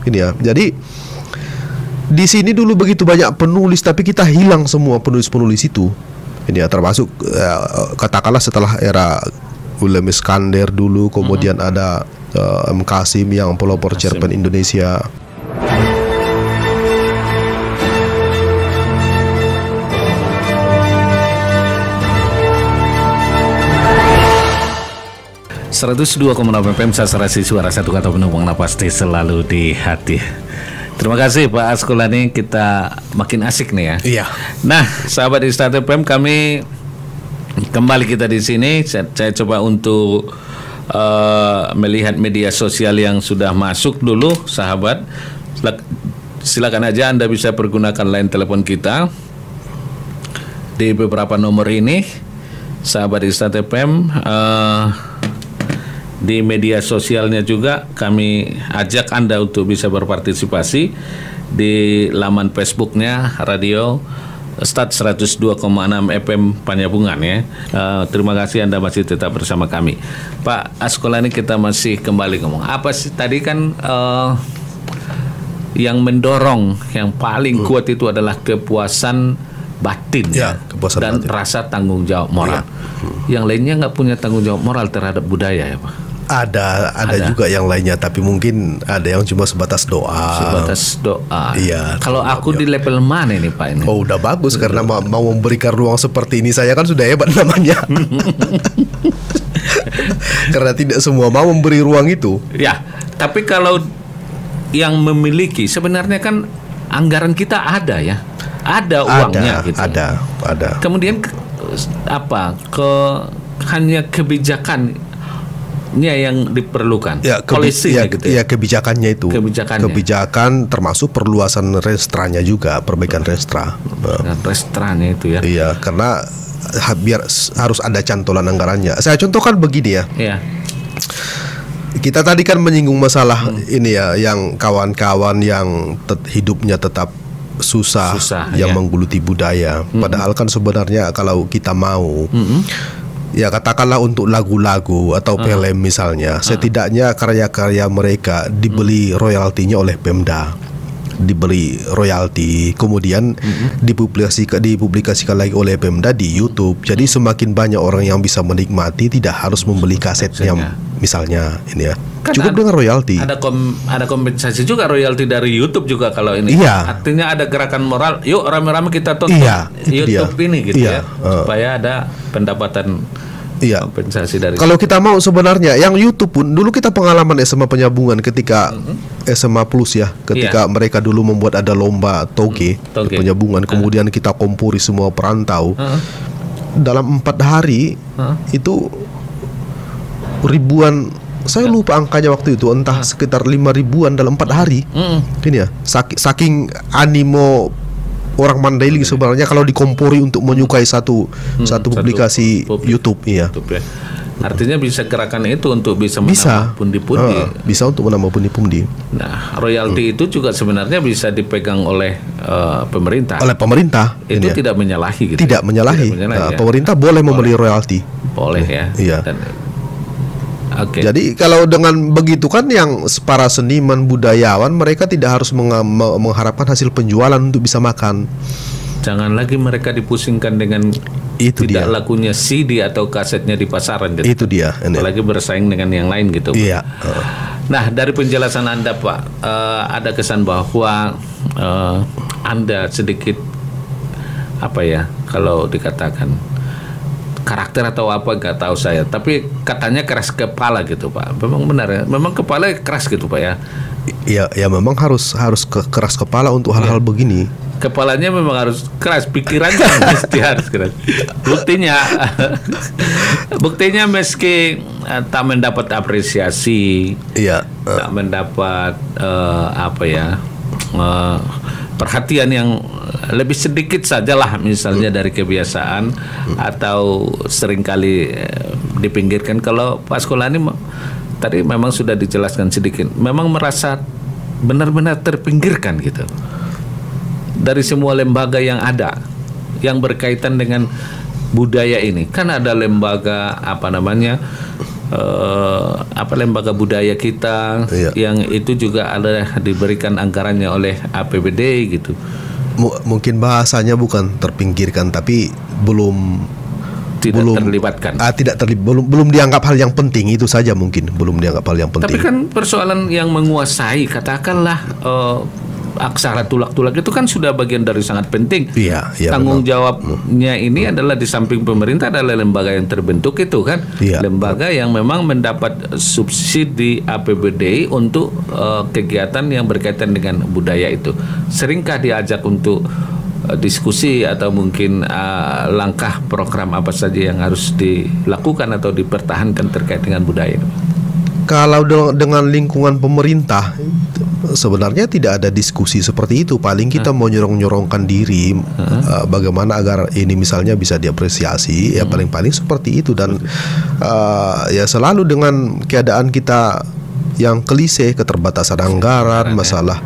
Ini ya. Jadi di sini dulu begitu banyak penulis, tapi kita hilang semua penulis-penulis itu. Ini ya, termasuk katakanlah setelah era William Iskandar dulu, kemudian ada M. Qasim yang pelopor cerpen Indonesia. ...102,6 FM Sasaran Suara Satu Kata Penumpang Pasti selalu di hati. Terima kasih Pak Askolani, kita makin asik nih ya. Iya. Nah, sahabat Istana FM, kami kembali kita di sini. Saya coba untuk melihat media sosial yang sudah masuk dulu, sahabat. Silakan aja Anda bisa pergunakan line telepon kita di beberapa nomor ini, sahabat Istana FM. Di media sosialnya juga kami ajak Anda untuk bisa berpartisipasi di laman Facebooknya Radio Start 102,6 FM Panyabungan ya. Terima kasih Anda masih tetap bersama kami. Pak Askolani, kita masih kembali ngomong. Apa sih tadi kan yang mendorong yang paling kuat itu adalah kepuasan batin ya, kepuasan dan batin, rasa tanggung jawab moral. Yang lainnya nggak punya tanggung jawab moral terhadap budaya ya Pak? Ada juga yang lainnya, tapi mungkin ada yang cuma sebatas doa. Sebatas doa. Iya. Kalau aku di level mana ini Pak ini? Oh, udah bagus karena mau memberikan ruang seperti ini, saya kan sudah hebat namanya. Karena tidak semua mau memberi ruang itu. Ya, tapi kalau yang memiliki sebenarnya kan anggaran kita ada ya. Ada uangnya gitu. Ada. Kemudian hanya kebijakannya yang diperlukan, gitu ya, kebijakannya itu. Kebijakan termasuk perluasan restranya juga, perbaikan restra. Restranya itu ya. Iya, karena biar harus ada cantolan anggarannya. Saya contohkan begini ya. Iya. Kita tadi kan menyinggung masalah ini ya, yang kawan-kawan yang hidupnya tetap susah yang menggeluti budaya. Padahal kan sebenarnya kalau kita mau, ya katakanlah untuk lagu-lagu atau film misalnya, setidaknya karya-karya mereka dibeli royaltinya oleh Pemda, dibeli royalti, kemudian dipublikasikan lagi oleh Pemda di YouTube. Jadi semakin banyak orang yang bisa menikmati, tidak harus membeli kasetnya misalnya ini ya. Kan cukup dengan royalti. Ada kompensasi juga royalti dari YouTube juga kalau ini. Iya. Artinya ada gerakan moral, yuk rame-rame kita tonton YouTube ini gitu ya. Supaya ada pendapatan kompensasi dari. Kalau kita mau sebenarnya yang YouTube pun dulu kita pengalaman SMA Penyambungan ketika SMA Plus ya, ketika mereka dulu membuat ada lomba toge penyambungan, kemudian kita kompori semua perantau. Dalam 4 hari itu ribuan, saya lupa angkanya waktu itu, entah sekitar 5 ribuan dalam 4 hari. Ini ya, saking animo orang Mandailing sebenarnya kalau dikompori untuk menyukai satu publikasi YouTube ya. Artinya bisa gerakan itu untuk bisa menambah pundi-pundi. Bisa untuk menambah pundi-pundi. Nah, royalti itu juga sebenarnya bisa dipegang oleh pemerintah. Oleh pemerintah. Itu tidak menyalahi gitu. Tidak menyalahi. Pemerintah boleh membeli royalti. Boleh ya. Iya. Jadi kalau dengan begitu kan yang para seniman budayawan mereka tidak harus mengharapkan hasil penjualan untuk bisa makan. Jangan lagi mereka dipusingkan dengan tidak lakunya CD atau kasetnya di pasaran gitu. Itu dia. Apalagi bersaing dengan yang lain gitu. Iya. Nah, dari penjelasan Anda Pak, ada kesan bahwa Anda sedikit kalau dikatakan karakter atau apa nggak tahu saya, tapi katanya keras kepala gitu Pak. Memang benar ya? Memang kepala keras gitu Pak ya? Ya memang harus keras kepala untuk hal-hal begini. Kepalanya memang harus keras, pikirannya mesti harus keras. Buktinya meski tak mendapat apresiasi, tak mendapat perhatian yang lebih sedikit sajalah misalnya dari kebiasaan atau seringkali dipinggirkan. Kalau Pak Askolani tadi memang sudah dijelaskan sedikit, memang merasa benar-benar terpinggirkan gitu dari semua lembaga yang ada yang berkaitan dengan budaya ini. Kan ada lembaga lembaga budaya kita yang itu juga ada diberikan anggarannya oleh APBD gitu. Mungkin bahasanya bukan terpinggirkan, tapi belum terlibatkan. Belum dianggap hal yang penting, itu saja mungkin belum dianggap hal yang penting. Tapi kan persoalan yang menguasai, katakanlah aksara tulak-tulak itu kan sudah bagian dari sangat penting. Tanggung jawabnya ini adalah di samping pemerintah adalah lembaga yang terbentuk itu kan, lembaga yang memang mendapat subsidi APBD untuk kegiatan yang berkaitan dengan budaya itu. Seringkah diajak untuk diskusi atau mungkin langkah program apa saja yang harus dilakukan atau dipertahankan terkait dengan budaya itu? Kalau dengan lingkungan pemerintah sebenarnya tidak ada diskusi seperti itu. Paling kita mau nyorongkan diri bagaimana agar ini misalnya bisa diapresiasi, ya paling-paling seperti itu. Dan ya selalu dengan keadaan kita yang klise, keterbatasan anggaran, masalah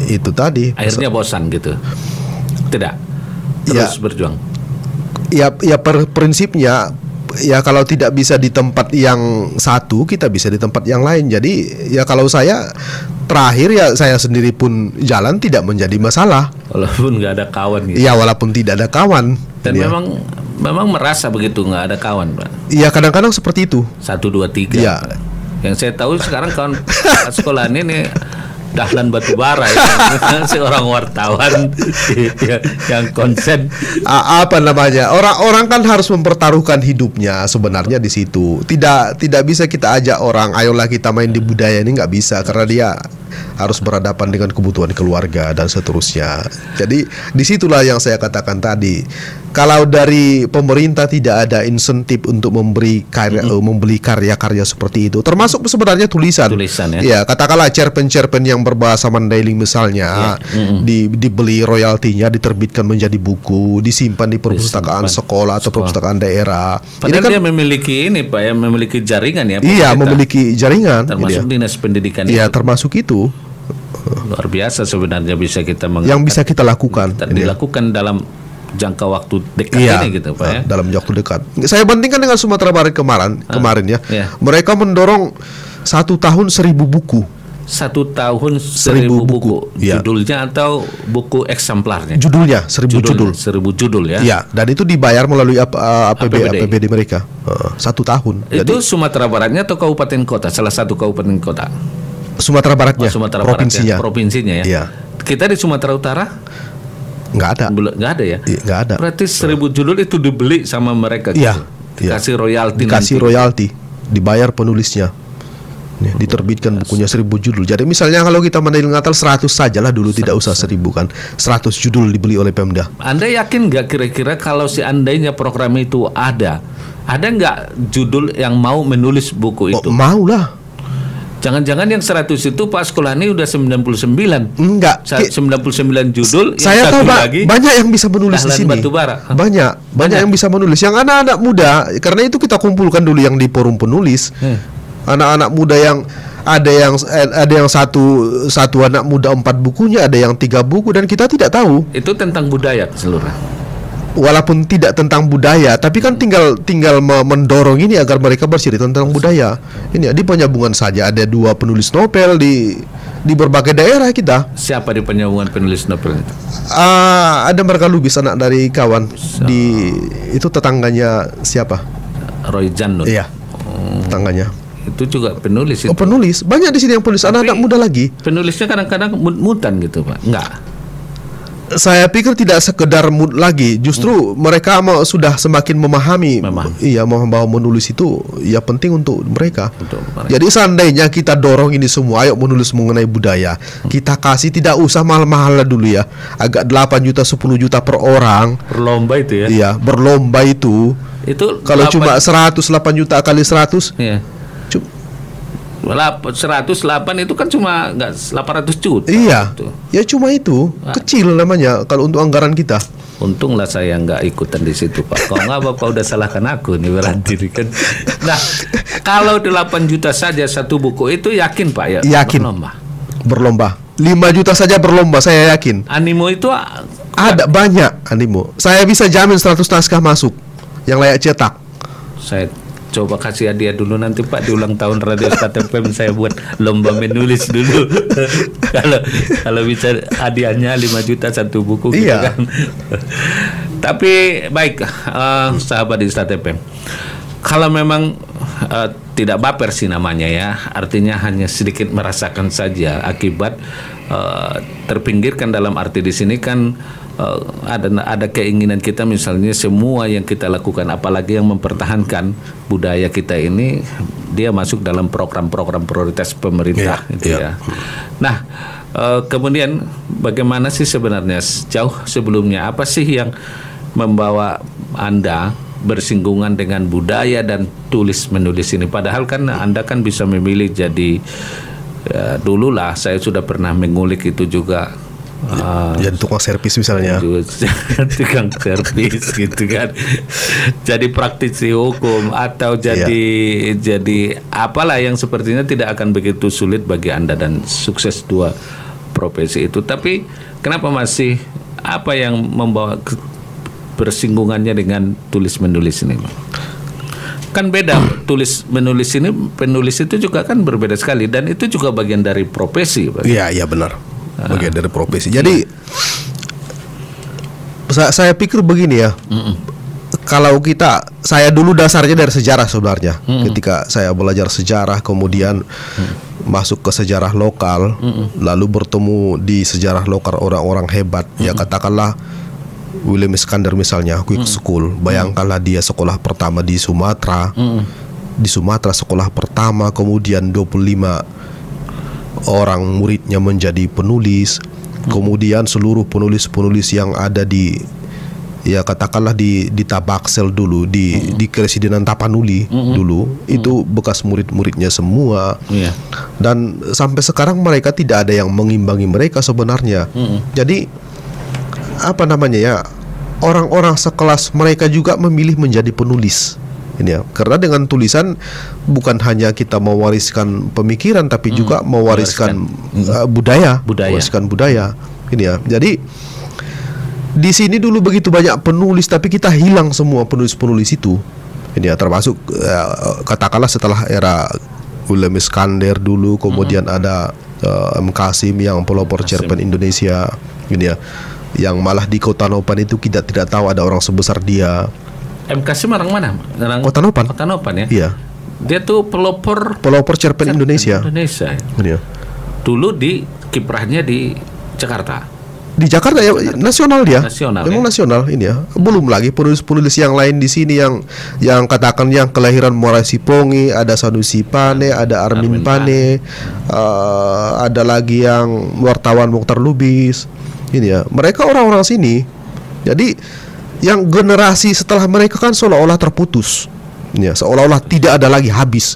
itu tadi. Akhirnya bosan gitu. Tidak. Terus berjuang. Ya prinsipnya ya kalau tidak bisa di tempat yang satu, kita bisa di tempat yang lain. Jadi ya kalau saya terakhir ya saya sendiri pun jalan tidak menjadi masalah. Walaupun nggak ada kawan gitu. Ya walaupun tidak ada kawan. Dan memang merasa begitu nggak ada kawan, Pak. Iya kadang-kadang seperti itu. 1, 2, 3. Ya. Yang saya tahu sekarang kawan sekolah ini Dahlan Batubara ya, seorang wartawan yang konsen. Apa namanya? Orang kan harus mempertaruhkan hidupnya sebenarnya di situ. Tidak bisa kita ajak orang, ayolah kita main di budaya ini, nggak bisa karena dia harus berhadapan dengan kebutuhan keluarga dan seterusnya. Jadi disitulah yang saya katakan tadi. Kalau dari pemerintah tidak ada insentif untuk memberi membeli karya-karya seperti itu, termasuk sebenarnya tulisan ya. Katakanlah cerpen-cerpen yang berbahasa Mandailing misalnya, dibeli royaltinya, diterbitkan menjadi buku, disimpan di perpustakaan sekolah atau perpustakaan daerah. Padahal ini kan, dia memiliki ini Pak ya, memiliki jaringan ya. Iya, memiliki jaringan. Termasuk dinas pendidikan. Iya, termasuk itu. Luar biasa sebenarnya bisa kita yang bisa kita lakukan. Dilakukan dalam jangka waktu dekat ini gitu Pak ya. Dalam waktu dekat. Saya bandingkan dengan Sumatera Barat kemarin ya. Mereka mendorong 1 tahun 1000 buku. 1 tahun 1000 buku. Judulnya atau buku eksemplarnya? Judulnya 1000 judul. 1000 judul ya. Iya, dan itu dibayar melalui APBD mereka. 1 tahun. Itu jadi, Sumatera Baratnya atau kabupaten kota? Salah satu kabupaten kota. Sumatera Baratnya. Provinsinya. Provinsinya ya. Iya. Kita di Sumatera Utara nggak ada. Nggak ada ya? Nggak ada. Berarti 1000 judul itu dibeli sama mereka gitu? Iya. Dikasih royalti. Dikasih royalti, dibayar penulisnya. Diterbitkan bukunya 1000 judul. Jadi misalnya kalau kita Mandailing Natal 100 sajalah dulu, tidak usah 1000 kan. 100 judul dibeli oleh Pemda. Anda yakin nggak kira-kira kalau seandainya program itu ada nggak judul yang mau menulis buku itu? Mau lah. Jangan-jangan yang 100 itu Pak Sekolani udah 99. Enggak. 99 judul. Saya tahu banyak yang bisa menulis di sini. Batubara. Banyak yang bisa menulis. Yang anak-anak muda, karena itu kita kumpulkan dulu yang di forum penulis. Anak-anak muda yang ada yang satu anak muda 4 bukunya, ada yang 3 buku, dan kita tidak tahu. Itu tentang budaya keseluruhan. Walaupun tidak tentang budaya, tapi kan tinggal mendorong ini agar mereka bercerita tentang budaya. Ini di penyambungan saja ada 2 penulis novel di berbagai daerah kita. Siapa di penyambungan penulis novel itu? Ada Marga Lubis, anak dari kawan itu tetangganya siapa? Roy Janun. Iya. Tetangganya. Itu juga penulis itu. Oh, penulis. Banyak di sini yang penulis, anak-anak muda lagi. Penulisnya kadang-kadang mutan gitu, Pak. Enggak. Saya pikir tidak sekedar mood lagi, justru mereka sudah semakin memahami. Iya, bahwa menulis itu ya penting untuk mereka. Jadi seandainya kita dorong ini semua, ayo menulis mengenai budaya, kita kasih, tidak usah mahal-mahal dulu ya, agak 8 juta 10 juta per orang. Berlomba itu ya? Iya, berlomba itu. Itu kalau cuma 108 juta kali 100. Iya. 108 itu kan cuma nggak 800 juta. Iya, ya cuma itu, kecil namanya kalau untuk anggaran kita. Untunglah saya nggak ikutan di situ Pak. Kalau nggak Bapak udah salahkan aku nih berarti kan. Nah, kalau 8 juta saja satu buku itu yakin Pak ya? Yakin. Berlomba. 5 juta saja berlomba, saya yakin. Animo itu ada banyak animo. Saya bisa jamin 100 naskah masuk yang layak cetak. coba kasih hadiah dulu nanti Pak di ulang tahun Radio Starter FM saya buat lomba menulis dulu. kalau bisa hadiahnya 5 juta 1 buku gitu kan. Tapi baik sahabat di Starter FM, kalau memang tidak baper sih namanya ya, artinya hanya sedikit merasakan saja akibat terpinggirkan, dalam arti di sini kan ada keinginan kita misalnya semua yang kita lakukan, apalagi yang mempertahankan budaya kita ini, dia masuk dalam program-program prioritas pemerintah gitu ya. Nah, kemudian bagaimana sih sebenarnya jauh sebelumnya, apa sih yang membawa Anda bersinggungan dengan budaya dan tulis menulis ini? Padahal kan Anda kan bisa memilih jadi dululah saya sudah pernah mengulik itu juga. Jadi tukang servis misalnya, tukang servis gitu kan, jadi praktisi hukum atau jadi apalah yang sepertinya tidak akan begitu sulit bagi Anda dan sukses 2 profesi itu. Tapi kenapa masih, apa yang membawa bersinggungannya dengan tulis menulis ini? Kan beda, tulis menulis ini, penulis itu juga kan berbeda sekali, dan itu juga bagian dari profesi. Iya benar. Bagian dari profesi. Jadi saya pikir begini ya. Kalau saya dulu dasarnya dari sejarah sebenarnya. Ketika saya belajar sejarah, kemudian masuk ke sejarah lokal, lalu bertemu di sejarah lokal orang-orang hebat. Ya katakanlah William Iskandar misalnya, Quick School. Bayangkanlah dia sekolah pertama di Sumatera. Di Sumatera sekolah pertama, kemudian 25 orang muridnya menjadi penulis. Kemudian seluruh penulis-penulis yang ada di, ya katakanlah di Tabaksel dulu, di Kresidenan Tapanuli dulu, itu bekas murid-muridnya semua. Dan sampai sekarang mereka tidak ada yang mengimbangi mereka sebenarnya. Jadi apa namanya ya, orang-orang sekelas mereka juga memilih menjadi penulis. Ini ya, karena dengan tulisan bukan hanya kita mewariskan pemikiran, tapi juga mewariskan budaya. Mewariskan budaya. Ini ya. Jadi di sini dulu begitu banyak penulis, tapi kita hilang semua penulis-penulis itu. Ini ya, termasuk katakanlah setelah era William Iskandar dulu, kemudian ada M. Kasim yang pelopor cerpen Indonesia. Ini ya, yang malah di Kota Nopan itu kita tidak tahu ada orang sebesar dia. M. Kasim orang mana? Kota Nopan. Kota Nopan ya? Iya. Dia tuh pelopor cerpen Indonesia. Ya. Dulu di kiprahnya di Jakarta. Di Jakarta ya, nasional dia. Memang nasional ini ya. Belum lagi penulis-penulis yang lain di sini yang katakan yang kelahiran Muara Sipongi, ada Sanusi Pane, ada Armin Pane, ada lagi yang wartawan Mokhtar Lubis. Ini ya. Mereka orang-orang sini. Jadi yang generasi setelah mereka kan seolah-olah terputus, ya, seolah-olah tidak ada lagi, habis.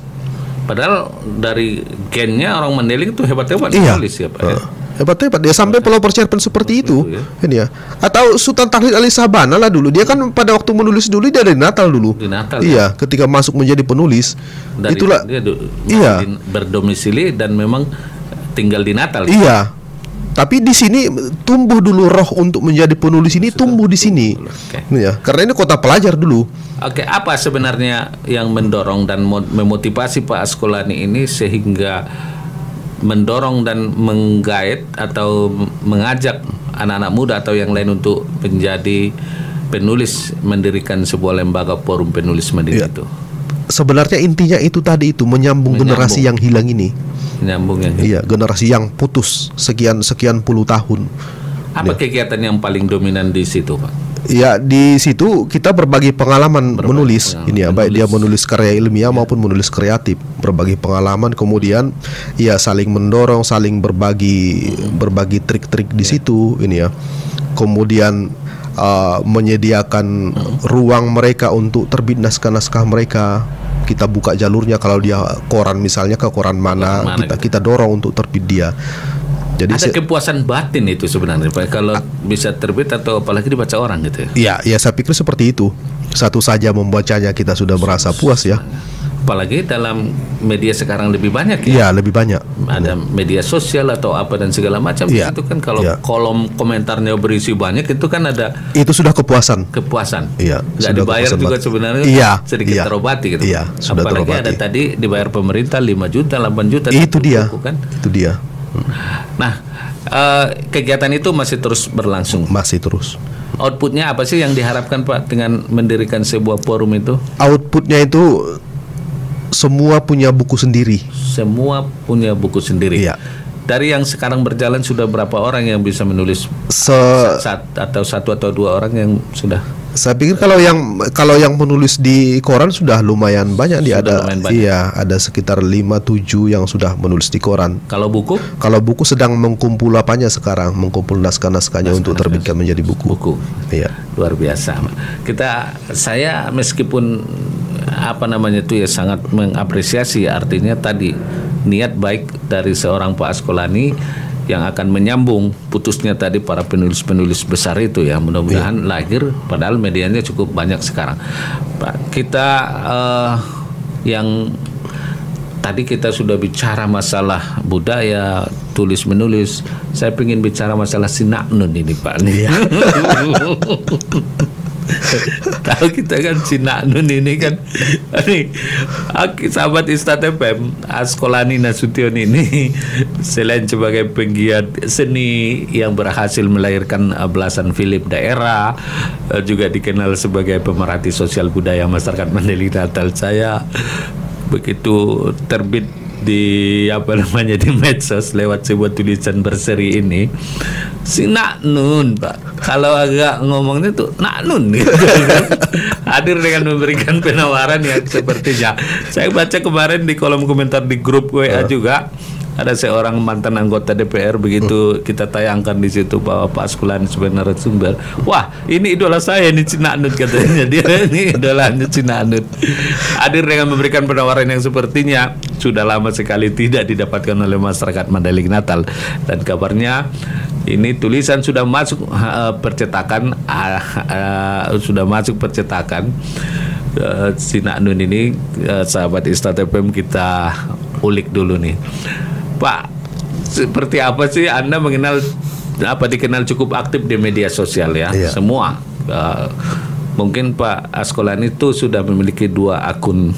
Padahal dari gennya orang Mandailing itu hebat-hebat menulis ya Pak. Hebat-hebat dia sampai pelopor cerpen seperti itu, ini ya. Atau Sultan Tahlil Ali Sabana lah dulu, dia kan pada waktu menulis dulu dia dari Natal dulu. Di Natal. Iya, ketika masuk menjadi penulis, itulah dia berdomisili dan memang tinggal di Natal. Iya. Tapi di sini tumbuh dulu roh untuk menjadi penulis ini, tumbuh di sini. Ya, karena ini kota pelajar dulu. Apa sebenarnya yang mendorong dan memotivasi Pak Askolani ini sehingga mendorong dan menggait atau mengajak anak-anak muda atau yang lain untuk menjadi penulis, mendirikan sebuah lembaga forum penulis mandiri itu? Sebenarnya intinya itu tadi, itu menyambung generasi yang hilang ini. Iya, generasi yang putus sekian puluh tahun. Apa kegiatan yang paling dominan di situ, Pak? Ya, di situ kita berbagi pengalaman menulis. Ini ya, baik dia menulis karya ilmiah maupun menulis kreatif, berbagi pengalaman, kemudian ya saling mendorong, saling berbagi trik-trik di situ. Ini ya, kemudian menyediakan ruang mereka untuk terbit naskah-naskah mereka. Kita buka jalurnya, kalau dia koran misalnya ke koran mana kita dorong untuk terbit dia. Jadi ada kepuasan batin itu sebenarnya Pak, kalau bisa terbit atau apalagi dibaca orang gitu ya. Iya, saya pikir seperti itu. Satu saja membacanya kita sudah merasa puas ya. Apalagi dalam media sekarang lebih banyak ya. Iya, lebih banyak. Ada media sosial atau apa dan segala macam. Iya. Itu kan kalau Iya. kolom komentarnya berisi banyak itu kan ada Itu sudah kepuasan. Nggak Iya, sudah dibayar kepuasan juga banget. sebenarnya. Iya, Sedikit iya. terobati gitu. Iya, sudah Apalagi terobati. ada tadi dibayar pemerintah 5 juta, 8 juta. Itu dia. Kan? Itu dia. Nah, kegiatan itu masih terus berlangsung. Masih terus. Outputnya apa sih yang diharapkan Pak dengan mendirikan sebuah forum itu? Outputnya itu semua punya buku sendiri. Semua punya buku sendiri. Iya. Dari yang sekarang berjalan sudah berapa orang yang bisa menulis? Satu atau dua orang yang sudah? Saya pikir kalau yang menulis di koran sudah lumayan banyak. Lumayan banyak. Iya, ada sekitar 5-7 yang sudah menulis di koran. Kalau buku? Kalau buku sedang mengkumpul apanya sekarang, mengkumpul naskah-naskahnya untuk terbitkan menjadi buku. Iya. Luar biasa. Saya meskipun sangat mengapresiasi, artinya tadi niat baik dari seorang Pak Askolani yang akan menyambung putusnya tadi para penulis-penulis besar itu ya, mudah-mudahan lahir, padahal medianya cukup banyak sekarang. Pak, kita yang tadi kita sudah bicara masalah budaya, tulis menulis, saya ingin bicara masalah Sinaknun ini Pak. Tahu kita kan Sinaknun ini kan, ini sahabat Istat FM Askolani Nasution ini selain sebagai penggiat seni yang berhasil melahirkan belasan film daerah, juga dikenal sebagai pemerhati sosial budaya masyarakat Mandailing Natal. Saya begitu terbit di di medsos lewat sebuah tulisan berseri ini, Sinaknun Pak, kalau agak ngomongnya tuh Naknun gitu. Hadir dengan memberikan penawaran yang sepertinya. Saya baca kemarin di kolom komentar di grup WA juga ada seorang mantan anggota DPR, begitu kita tayangkan di situ bahwa Pak Askolani sebagai narasumber, wah ini idola saya ini Sinaknun katanya, dia ini idolanya Sinaknun. Hadir dengan memberikan penawaran yang sepertinya sudah lama sekali tidak didapatkan oleh masyarakat Mandailing Natal, dan kabarnya ini tulisan sudah masuk percetakan, Sinaknun ini, sahabat Istat FM, kita ulik dulu nih. Pak, seperti apa sih Anda dikenal cukup aktif di media sosial ya? Iya. Semua. Mungkin Pak Askolani itu sudah memiliki 2 akun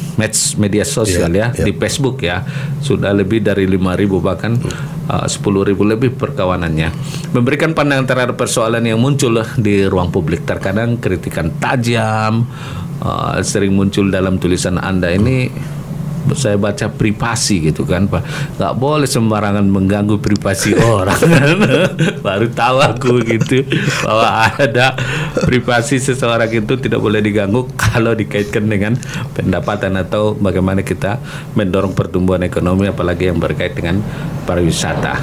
media sosial ya, di Facebook ya. Sudah lebih dari 5.000 bahkan 10.000 lebih perkawanannya. Memberikan pandangan terhadap persoalan yang muncul di ruang publik. Terkadang kritikan tajam sering muncul dalam tulisan Anda ini. Saya baca privasi gitu kan Pak, nggak boleh sembarangan mengganggu privasi orang. Baru tahu aku gitu bahwa ada privasi seseorang itu tidak boleh diganggu kalau dikaitkan dengan pendapatan atau bagaimana kita mendorong pertumbuhan ekonomi, apalagi yang berkait dengan pariwisata.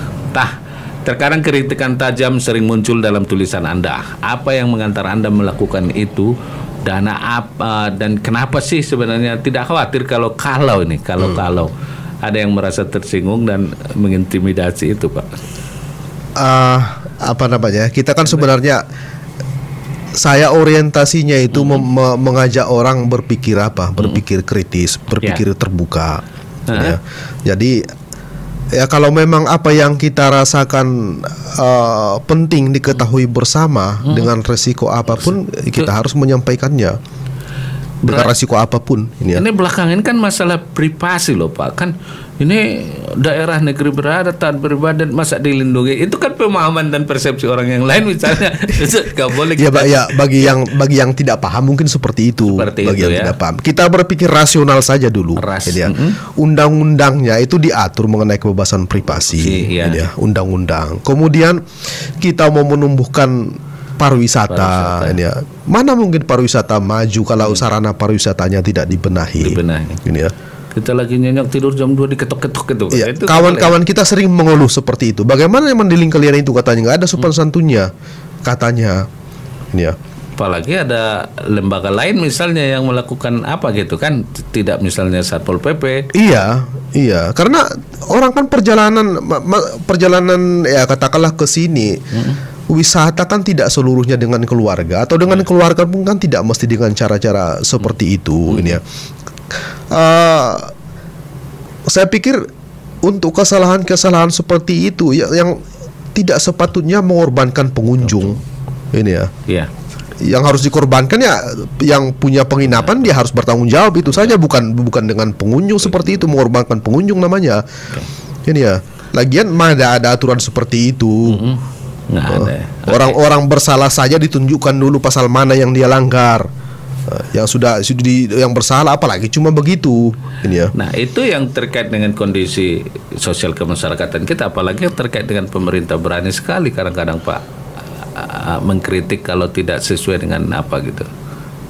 Terkadang kritikan tajam sering muncul dalam tulisan Anda. Apa yang mengantar Anda melakukan itu? Dana apa dan kenapa sih sebenarnya tidak khawatir kalau ada yang merasa tersinggung dan mengintimidasi itu Pak? Kita kan sebenarnya, saya orientasinya itu mengajak orang berpikir berpikir kritis, berpikir terbuka. Ya. Jadi ya kalau memang apa yang kita rasakan penting diketahui bersama dengan resiko apapun, kita harus menyampaikannya dengan resiko apapun. Ini belakangan kan masalah privasi loh Pak, kan ini daerah negeri beradat taat beribadat masa dilindungi, itu kan pemahaman dan persepsi orang yang lain misalnya. Gak boleh kita... bagi yang tidak paham mungkin seperti itu. Tidak paham, kita berpikir rasional saja dulu. Undang-undangnya itu diatur mengenai kebebasan privasi, undang-undang. Kemudian kita mau menumbuhkan pariwisata. Mana mungkin pariwisata maju kalau sarana pariwisatanya tidak dibenahi. Ini ya. Kita lagi nyenyak tidur jam 2 diketok-ketok gitu. Iya, kawan-kawan kita sering mengeluh seperti itu. Bagaimana Mandailing kalian itu katanya nggak ada sopan santunnya katanya. Ini ya. Apalagi ada lembaga lain misalnya yang melakukan apa gitu kan, tidak misalnya Satpol PP. Iya. Karena orang kan perjalanan ya katakanlah ke sini. Wisata kan tidak seluruhnya dengan keluarga, atau dengan keluarga pun kan tidak mesti dengan cara-cara seperti itu. Ini ya. saya pikir untuk kesalahan-kesalahan seperti itu yang tidak sepatutnya mengorbankan pengunjung. Ini ya. Iya. Yang harus dikorbankan ya yang punya penginapan, dia harus bertanggung jawab, itu saja, bukan dengan pengunjung seperti itu, mengorbankan pengunjung namanya. Ini ya. Lagian mana ada aturan seperti itu. Nggak ada. Orang-orang bersalah saja ditunjukkan dulu pasal mana yang dia langgar. Yang sudah yang bersalah apalagi cuma begitu. Ini ya. Nah, itu yang terkait dengan kondisi sosial kemasyarakatan kita, apalagi terkait dengan pemerintah berani sekali kadang-kadang Pak mengkritik kalau tidak sesuai dengan apa gitu.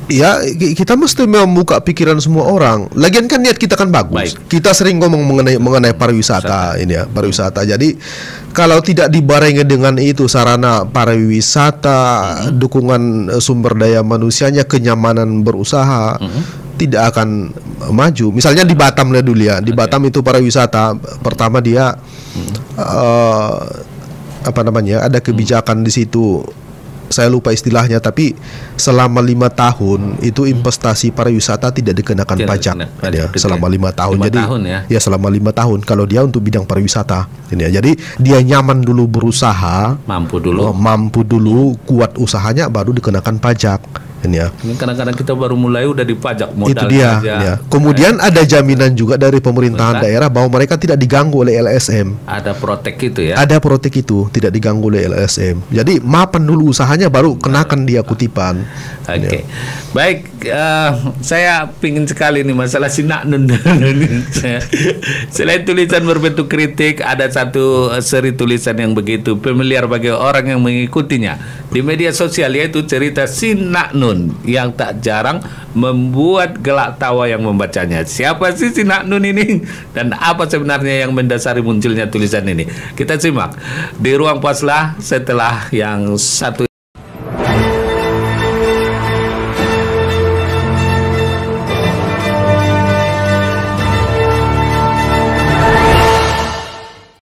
Ya, kita mesti membuka pikiran semua orang. Lagian kan niat kita kan bagus. Baik. Kita sering ngomong mengenai pariwisata ini ya, pariwisata. Jadi kalau tidak dibarengi dengan itu sarana pariwisata, dukungan sumber daya manusianya, kenyamanan berusaha, tidak akan maju. Misalnya di Batam lah dulu ya. Di Batam itu pariwisata pertama dia ada kebijakan di situ. Saya lupa istilahnya, tapi selama 5 tahun itu investasi pariwisata tidak dikenakan pajak ya, selama 5 tahun. Jadi ya selama 5 tahun kalau dia untuk bidang pariwisata ini ya. Jadi dia nyaman dulu berusaha, mampu dulu kuat usahanya, baru dikenakan pajak. Ini ya. Ini kadang-kadang kita baru mulai udah dipajak modal. Itu dia. Ya. Kemudian ada jaminan juga dari pemerintahan daerah bahwa mereka tidak diganggu oleh LSM. Ada protek itu ya. Ada protek itu, tidak diganggu oleh LSM. Jadi mapan dulu usahanya, baru kenakan dia kutipan. Oke. Baik, saya pingin sekali nih masalah si Naknun. Selain tulisan berbentuk kritik, ada satu seri tulisan yang begitu familiar bagi orang yang mengikutinya di media sosial, yaitu cerita si Naknun yang tak jarang membuat gelak tawa yang membacanya. Siapa sih si Naknun ini dan apa sebenarnya yang mendasari munculnya tulisan ini? Kita simak di Ruang Paslah setelah yang satu